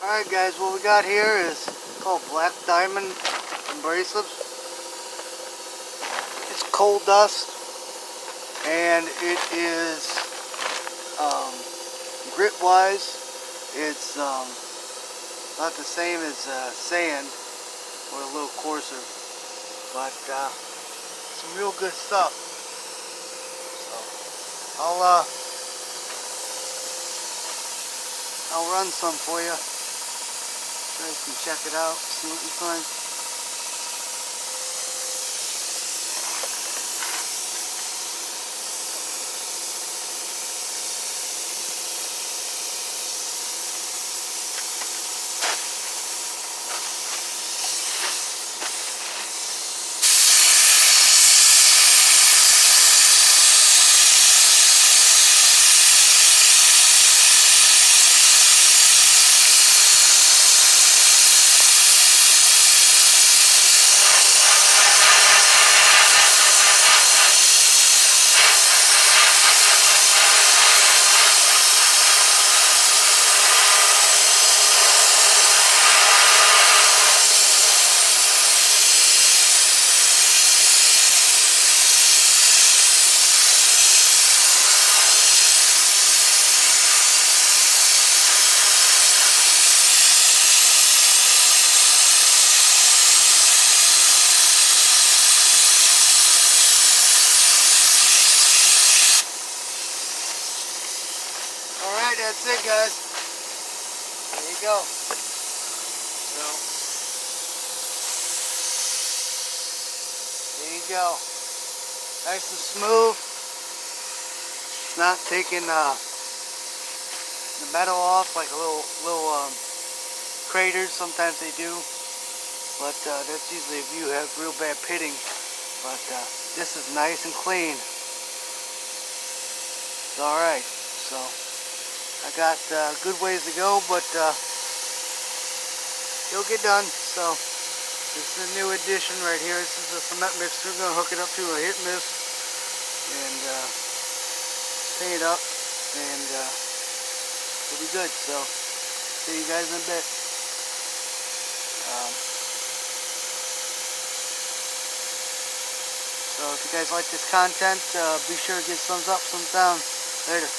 Alright guys, what we got here is called black diamond abrasive. It's coal dust and it is grit wise it's not the same as sand, or a little coarser, but some real good stuff. So I'll run some for you. You guys can check it out, see what you find. Alright, that's it guys. There you go. So, there you go. Nice and smooth. It's not taking the metal off like a little craters. Sometimes they do. But that's usually if you have real bad pitting. But this is nice and clean. It's alright. So, I got good ways to go, but it'll get done. So this is a new addition right here. This is a cement mixer. We're gonna hook it up to a hit miss and paint it up, and it'll be good. So see you guys in a bit. So if you guys like this content, be sure to give thumbs up, thumbs down. Later.